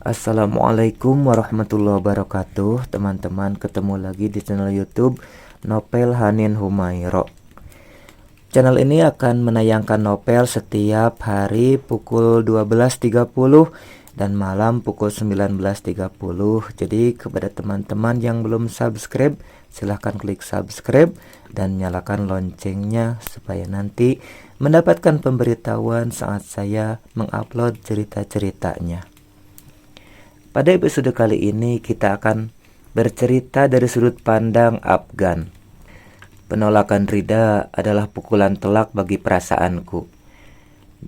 Assalamualaikum warahmatullahi wabarakatuh. Teman-teman, ketemu lagi di channel YouTube Novel Hanin Humairo. Channel ini akan menayangkan novel setiap hari pukul 12.30 dan malam pukul 19.30. Jadi kepada teman-teman yang belum subscribe, silahkan klik subscribe dan nyalakan loncengnya supaya nanti mendapatkan pemberitahuan saat saya mengupload cerita-ceritanya. Pada episode kali ini kita akan bercerita dari sudut pandang Afgan. Penolakan Rida adalah pukulan telak bagi perasaanku.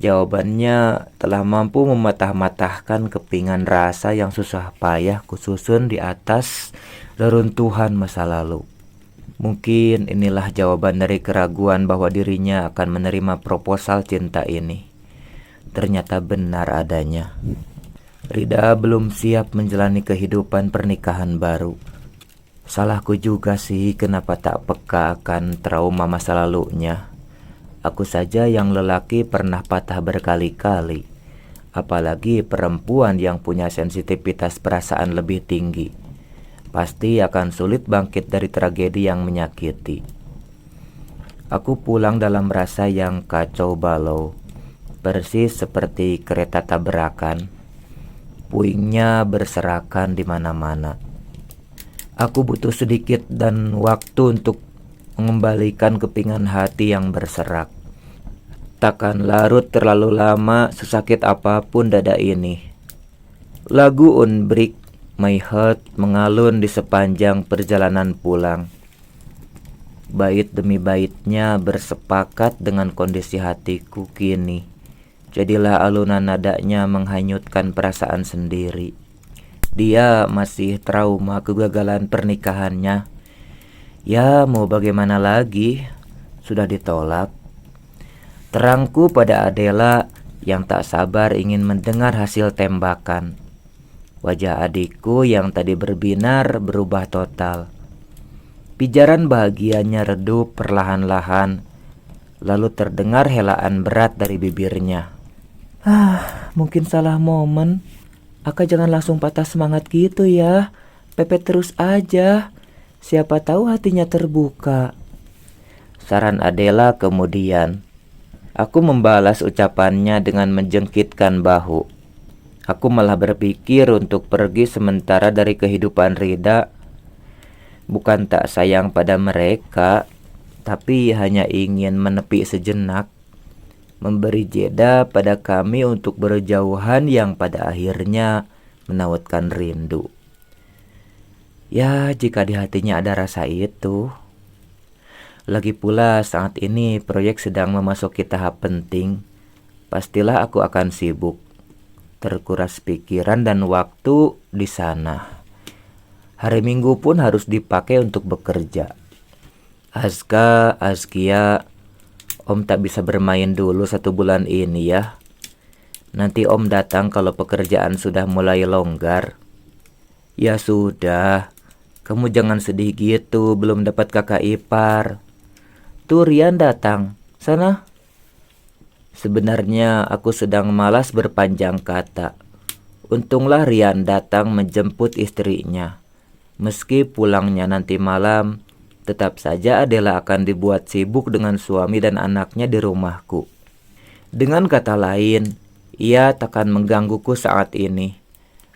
Jawabannya telah mampu mematah-matahkan kepingan rasa yang susah payah kususun di atas reruntuhan masa lalu. Mungkin inilah jawaban dari keraguan bahwa dirinya akan menerima proposal cinta ini. Ternyata benar adanya. Rida belum siap menjalani kehidupan pernikahan baru. Salahku juga sih kenapa tak peka akan trauma masa lalunya. Aku saja yang lelaki pernah patah berkali-kali. Apalagi perempuan yang punya sensitivitas perasaan lebih tinggi. Pasti akan sulit bangkit dari tragedi yang menyakiti. Aku pulang dalam rasa yang kacau balau. Persis seperti kereta tabrakan. Puingnya berserakan di mana-mana. Aku butuh sedikit dan waktu untuk mengembalikan kepingan hati yang berserak. Takkan larut terlalu lama sesakit apapun dada ini. Lagu Unbreak My Heart mengalun di sepanjang perjalanan pulang. Bait demi baitnya bersepakat dengan kondisi hatiku kini. Jadilah alunan nadanya menghanyutkan perasaan sendiri. Dia masih trauma kegagalan pernikahannya. Ya, mau bagaimana lagi? Sudah ditolak. Terangku pada Adela yang tak sabar ingin mendengar hasil tembakan. Wajah adikku yang tadi berbinar berubah total. Pijaran bahagianya redup perlahan-lahan. Lalu terdengar helaan berat dari bibirnya. Mungkin salah momen. Aka jangan langsung patah semangat gitu ya. Pepet terus aja. Siapa tahu hatinya terbuka. Saran Adela kemudian. Aku membalas ucapannya dengan menjengkitkan bahu. Aku malah berpikir untuk pergi sementara dari kehidupan Rida. Bukan tak sayang pada mereka, tapi hanya ingin menepi sejenak. Memberi jeda pada kami untuk berjauhan yang pada akhirnya menautkan rindu. Ya, jika di hatinya ada rasa itu. Lagi pula saat ini proyek sedang memasuki tahap penting. Pastilah aku akan sibuk. Terkuras pikiran dan waktu di sana. Hari Minggu pun harus dipakai untuk bekerja. Azkia, Om tak bisa bermain dulu 1 bulan ini ya. Nanti Om datang kalau pekerjaan sudah mulai longgar. Ya sudah, kamu jangan sedih gitu, belum dapat kakak ipar. Tuh Rian datang, sana. Sebenarnya aku sedang malas berpanjang kata. Untunglah Rian datang menjemput istrinya. Meski pulangnya nanti malam, tetap saja Adela akan dibuat sibuk dengan suami dan anaknya di rumahku. Dengan kata lain, ia takkan menggangguku saat ini.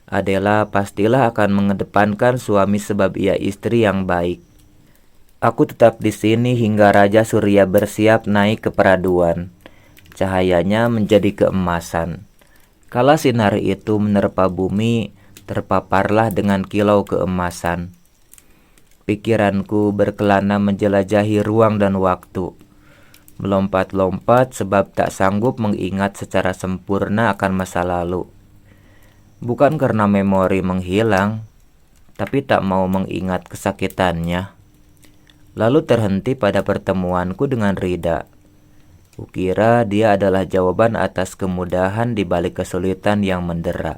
Adela pastilah akan mengedepankan suami sebab ia istri yang baik. Aku tetap di sini hingga Raja Surya bersiap naik ke peraduan. Cahayanya menjadi keemasan. Kala sinar itu menerpa bumi, terpaparlah dengan kilau keemasan. Pikiranku berkelana menjelajahi ruang dan waktu. Melompat-lompat sebab tak sanggup mengingat secara sempurna akan masa lalu. Bukan karena memori menghilang, tapi tak mau mengingat kesakitannya. Lalu terhenti pada pertemuanku dengan Rida. Kukira dia adalah jawaban atas kemudahan di balik kesulitan yang mendera.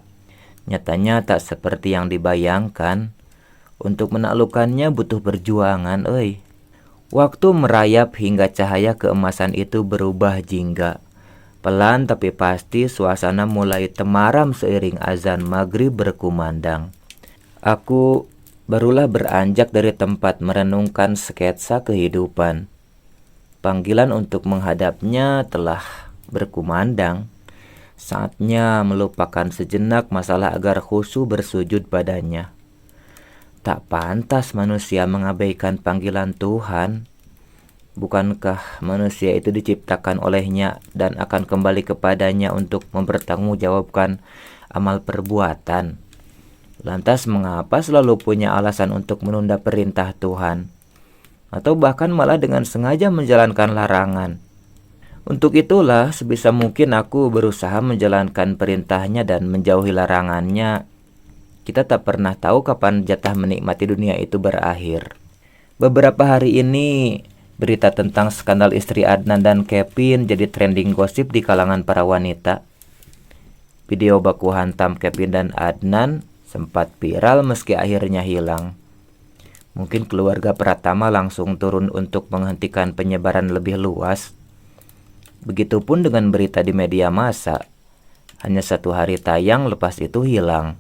Nyatanya tak seperti yang dibayangkan. Untuk menaklukkannya butuh perjuangan, Waktu merayap hingga cahaya keemasan itu berubah jingga. Pelan tapi pasti suasana mulai temaram seiring azan maghrib berkumandang. Aku barulah beranjak dari tempat merenungkan sketsa kehidupan. Panggilan untuk menghadapnya telah berkumandang. Saatnya melupakan sejenak masalah agar khusyuk bersujud padanya. Tak pantas manusia mengabaikan panggilan Tuhan. Bukankah manusia itu diciptakan olehnya dan akan kembali kepadanya untuk mempertanggungjawabkan amal perbuatan? Lantas mengapa selalu punya alasan untuk menunda perintah Tuhan? Atau bahkan malah dengan sengaja menjalankan larangan? Untuk itulah sebisa mungkin aku berusaha menjalankan perintahnya dan menjauhi larangannya. Kita tak pernah tahu kapan jatah menikmati dunia itu berakhir. Beberapa hari ini, berita tentang skandal istri Adnan dan Kevin jadi trending gosip di kalangan para wanita. Video baku hantam Kevin dan Adnan sempat viral meski akhirnya hilang. Mungkin keluarga Pratama langsung turun untuk menghentikan penyebaran lebih luas. Begitupun dengan berita di media massa. Hanya 1 hari tayang, lepas itu hilang.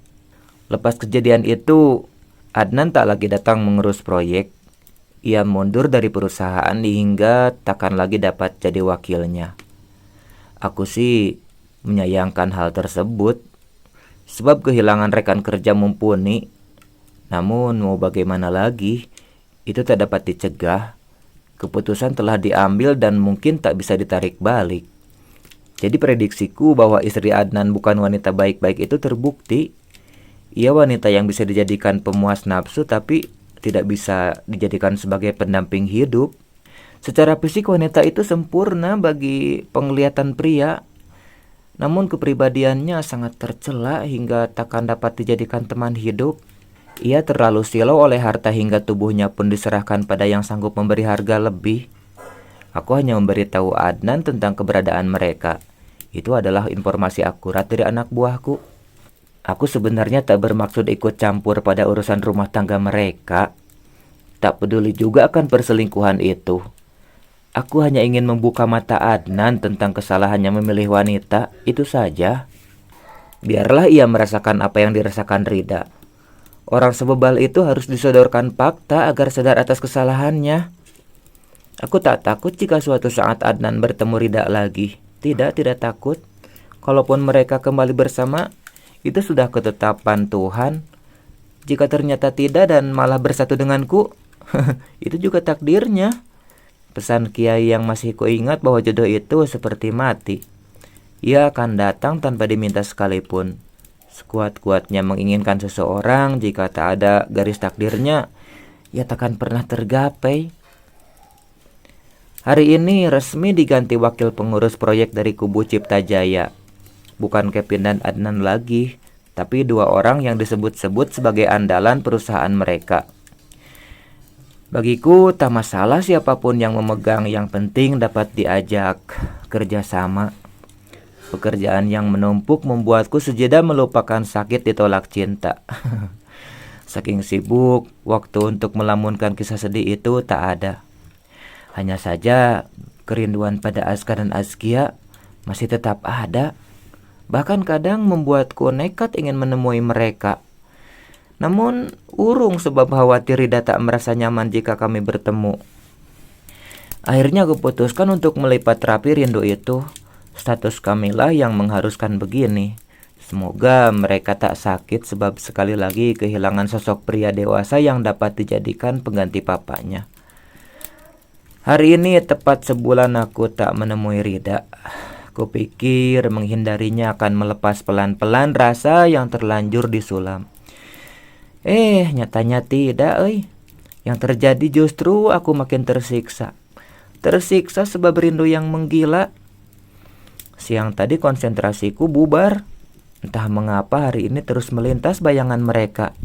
Lepas kejadian itu, Adnan tak lagi datang mengurus proyek. Ia mundur dari perusahaan hingga takkan lagi dapat jadi wakilnya. Aku sih menyayangkan hal tersebut, sebab kehilangan rekan kerja mumpuni. Namun mau bagaimana lagi, itu tak dapat dicegah. Keputusan telah diambil dan mungkin tak bisa ditarik balik. Jadi prediksiku bahwa istri Adnan bukan wanita baik-baik itu terbukti. Ia wanita yang bisa dijadikan pemuas nafsu tapi tidak bisa dijadikan sebagai pendamping hidup. Secara fisik wanita itu sempurna bagi penglihatan pria. Namun kepribadiannya sangat tercela hingga takkan dapat dijadikan teman hidup. Ia terlalu silau oleh harta hingga tubuhnya pun diserahkan pada yang sanggup memberi harga lebih. Aku hanya memberitahu Adnan tentang keberadaan mereka. Itu adalah informasi akurat dari anak buahku. Aku sebenarnya tak bermaksud ikut campur pada urusan rumah tangga mereka. Tak peduli juga akan perselingkuhan itu. Aku hanya ingin membuka mata Adnan tentang kesalahannya memilih wanita, itu saja. Biarlah ia merasakan apa yang dirasakan Rida. Orang sebebal itu harus disodorkan fakta agar sadar atas kesalahannya. Aku tak takut jika suatu saat Adnan bertemu Rida lagi. Tidak takut. Kalaupun mereka kembali bersama, itu sudah ketetapan Tuhan. Jika ternyata tidak dan malah bersatu denganku, itu juga takdirnya. Pesan Kiai yang masih kuingat bahwa jodoh itu seperti mati. Ia akan datang tanpa diminta sekalipun. Sekuat-kuatnya menginginkan seseorang, jika tak ada garis takdirnya, ia takkan pernah tergapai. Hari ini resmi diganti wakil pengurus proyek dari kubu Cipta Jaya. Bukan Kevin dan Adnan lagi, tapi 2 orang yang disebut-sebut sebagai andalan perusahaan mereka. Bagiku tak masalah siapapun yang memegang, yang penting dapat diajak kerjasama. Pekerjaan yang menumpuk membuatku sejeda melupakan sakit ditolak cinta. Saking sibuk, waktu untuk melamunkan kisah sedih itu tak ada. Hanya saja kerinduan pada Aska dan Azkia masih tetap ada. Bahkan kadang membuatku nekat ingin menemui mereka. Namun urung sebab khawatir Rida tak merasa nyaman jika kami bertemu. Akhirnya kuputuskan untuk melipat rapi rindu itu. Status kamilah yang mengharuskan begini. Semoga mereka tak sakit sebab sekali lagi kehilangan sosok pria dewasa yang dapat dijadikan pengganti papanya. Hari ini tepat sebulan aku tak menemui Rida. Kupikir menghindarinya akan melepas pelan-pelan rasa yang terlanjur disulam. Nyatanya tidak, Yang terjadi justru aku makin tersiksa. Tersiksa sebab rindu yang menggila. Siang tadi konsentrasiku bubar. Entah mengapa hari ini terus melintas bayangan mereka.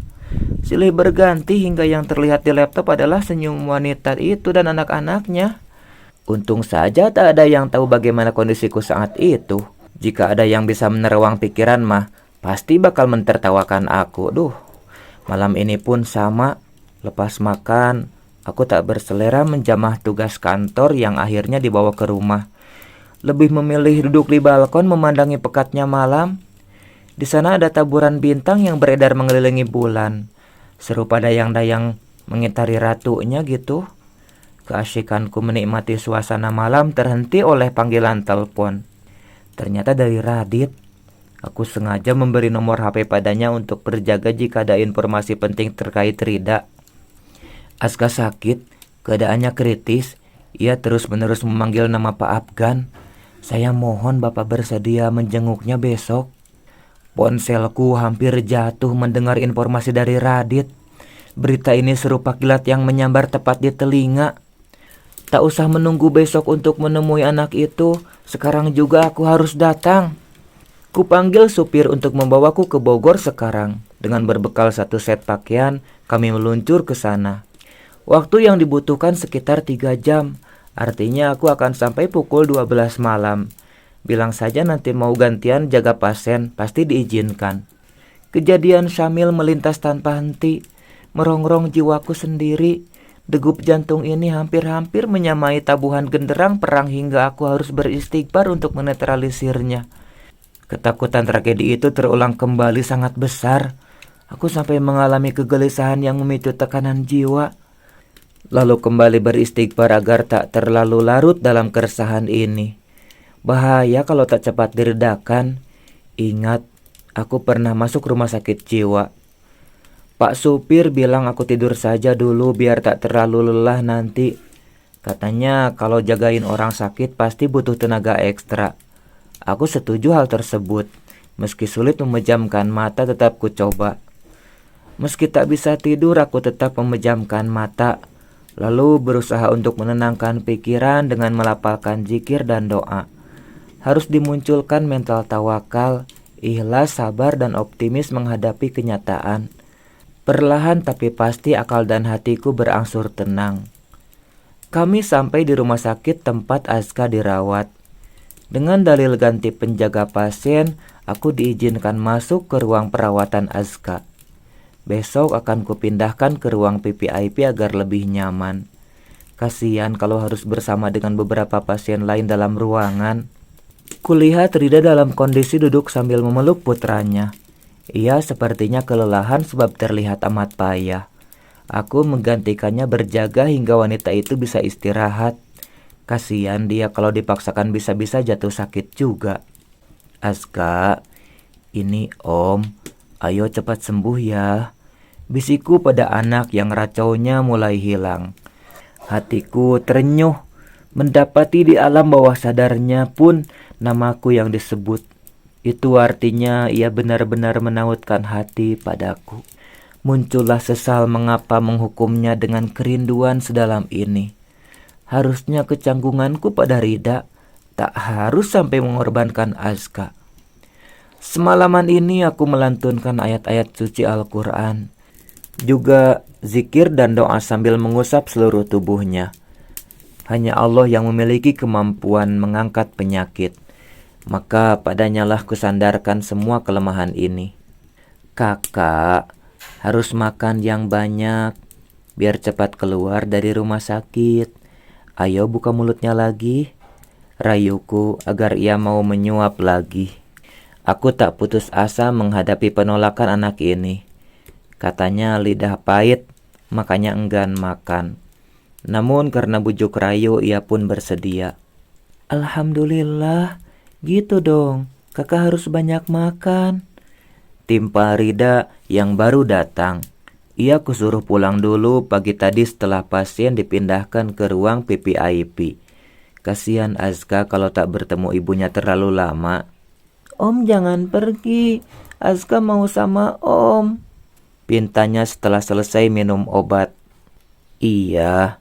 Silih berganti hingga yang terlihat di laptop adalah senyum wanita itu dan anak-anaknya. Untung saja tak ada yang tahu bagaimana kondisiku saat itu. Jika ada yang bisa menerawang pikiran mah, pasti bakal mentertawakan aku. Malam ini pun sama. Lepas makan, aku tak berselera menjamah tugas kantor yang akhirnya dibawa ke rumah. lebih memilih duduk di balkon memandangi pekatnya malam. Di sana ada taburan bintang yang beredar mengelilingi bulan, serupa dayang-dayang mengitari ratunya gitu. Keasikanku menikmati suasana malam terhenti oleh panggilan telepon. Ternyata dari Radit. Aku sengaja memberi nomor HP padanya untuk berjaga jika ada informasi penting terkait Rida. Aska sakit, keadaannya kritis. Ia terus-menerus memanggil nama Pak Afgan. Saya mohon Bapak bersedia menjenguknya besok. Ponselku hampir jatuh mendengar informasi dari Radit. Berita ini serupa kilat yang menyambar tepat di telinga. Tak usah menunggu besok untuk menemui anak itu. Sekarang juga aku harus datang. Kupanggil supir untuk membawaku ke Bogor sekarang. Dengan berbekal satu set pakaian, kami meluncur ke sana. Waktu yang dibutuhkan sekitar 3 jam. Artinya aku akan sampai pukul 12 malam. Bilang saja nanti mau gantian jaga pasien, pasti diizinkan. Kejadian Syamil melintas tanpa henti, merongrong jiwaku sendiri. Degup jantung ini hampir-hampir menyamai tabuhan genderang perang hingga aku harus beristighfar untuk menetralisirnya. Ketakutan tragedi itu terulang kembali sangat besar. Aku sampai mengalami kegelisahan yang memicu tekanan jiwa. Lalu kembali beristighfar agar tak terlalu larut dalam keresahan ini. Bahaya kalau tak cepat diredakan. Ingat, aku pernah masuk rumah sakit jiwa. Pak supir bilang aku tidur saja dulu biar tak terlalu lelah nanti. Katanya kalau jagain orang sakit pasti butuh tenaga ekstra. Aku setuju hal tersebut. Meski sulit memejamkan mata, tetap ku coba. Meski tak bisa tidur, aku tetap memejamkan mata. Lalu berusaha untuk menenangkan pikiran dengan melafalkan zikir dan doa. Harus dimunculkan mental tawakal, ikhlas, sabar, dan optimis menghadapi kenyataan. Perlahan tapi pasti akal dan hatiku berangsur tenang. Kami sampai di rumah sakit tempat Aska dirawat. Dengan dalil ganti penjaga pasien, aku diizinkan masuk ke ruang perawatan Aska. Besok akan kupindahkan ke ruang PPIP agar lebih nyaman. Kasihan kalau harus bersama dengan beberapa pasien lain dalam ruangan. Kulihat Rida dalam kondisi duduk sambil memeluk putranya. Ia sepertinya kelelahan sebab terlihat amat payah. Aku menggantikannya berjaga hingga wanita itu bisa istirahat. Kasihan dia kalau dipaksakan bisa-bisa jatuh sakit juga. Aska, ini Om, ayo cepat sembuh ya. Bisikku pada anak yang racaunya mulai hilang. Hatiku terenyuh mendapati di alam bawah sadarnya pun namaku yang disebut. Itu artinya ia benar-benar menautkan hati padaku. Muncullah sesal mengapa menghukumnya dengan kerinduan sedalam ini. Harusnya kecanggunganku pada Rida tak harus sampai mengorbankan Aska. Semalaman ini aku melantunkan ayat-ayat suci Al-Quran. Juga zikir dan doa sambil mengusap seluruh tubuhnya. Hanya Allah yang memiliki kemampuan mengangkat penyakit. Maka padanyalah kusandarkan semua kelemahan ini. Kakak harus makan yang banyak biar cepat keluar dari rumah sakit. Ayo buka mulutnya lagi. Rayuku agar ia mau menyuap lagi. Aku tak putus asa menghadapi penolakan anak ini. Katanya lidah pahit, makanya enggan makan. Namun karena bujuk rayu ia pun bersedia. Alhamdulillah, gitu dong. Kakak harus banyak makan. Timpa Rida yang baru datang. Ia kusuruh pulang dulu pagi tadi setelah pasien dipindahkan ke ruang PPIP. Kasihan Aska kalau tak bertemu ibunya terlalu lama. Om jangan pergi, Aska mau sama Om. Pintanya setelah selesai minum obat. Iya,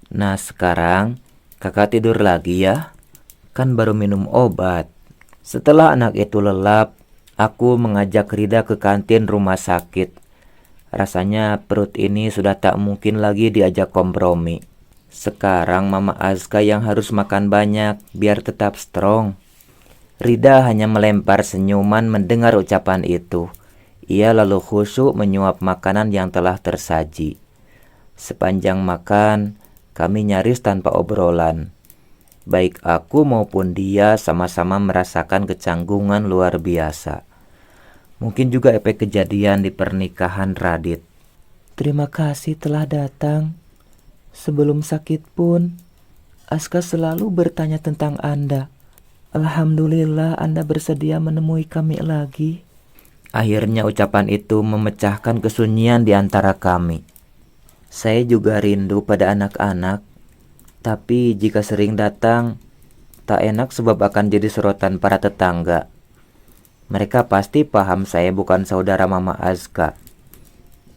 nah sekarang kakak tidur lagi ya. Kan baru minum obat. Setelah anak itu lelap, aku mengajak Rida ke kantin rumah sakit. Rasanya perut ini sudah tak mungkin lagi diajak kompromi. Sekarang Mama Aska yang harus makan banyak biar tetap strong. Rida hanya melempar senyuman mendengar ucapan itu. Ia lalu khusyuk menyuap makanan yang telah tersaji. Sepanjang makan, kami nyaris tanpa obrolan. Baik aku maupun dia sama-sama merasakan kecanggungan luar biasa. Mungkin juga efek kejadian di pernikahan Radit. Terima kasih telah datang. Sebelum sakit pun, Aska selalu bertanya tentang Anda. Alhamdulillah Anda bersedia menemui kami lagi. Akhirnya ucapan itu memecahkan kesunyian di antara kami. Saya juga rindu pada anak-anak, tapi jika sering datang, tak enak sebab akan jadi sorotan para tetangga. Mereka pasti paham saya bukan saudara Mama Azka.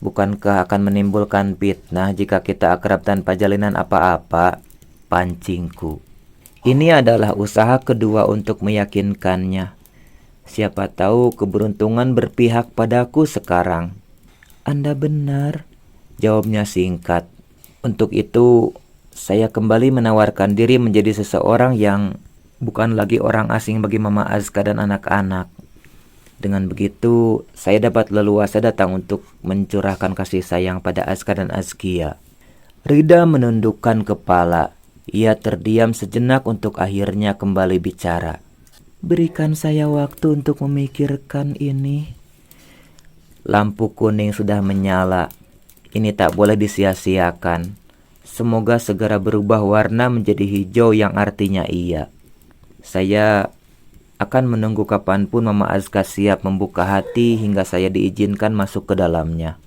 Bukankah akan menimbulkan fitnah jika kita akrab tanpa jalinan apa-apa? Pancingku. Ini adalah usaha kedua untuk meyakinkannya. Siapa tahu keberuntungan berpihak padaku sekarang. Anda benar, jawabnya singkat. Untuk itu, saya kembali menawarkan diri menjadi seseorang yang bukan lagi orang asing bagi Mama Azka dan anak-anak. Dengan begitu, saya dapat leluasa datang untuk mencurahkan kasih sayang pada Azka dan Azkia. Rida menundukkan kepala. Ia terdiam sejenak untuk akhirnya kembali bicara. Berikan saya waktu untuk memikirkan ini. Lampu kuning sudah menyala. Ini tak boleh disia-siakan. Semoga segera berubah warna menjadi hijau yang artinya iya. Saya akan menunggu kapanpun Mama Azka siap membuka hati hingga saya diizinkan masuk ke dalamnya.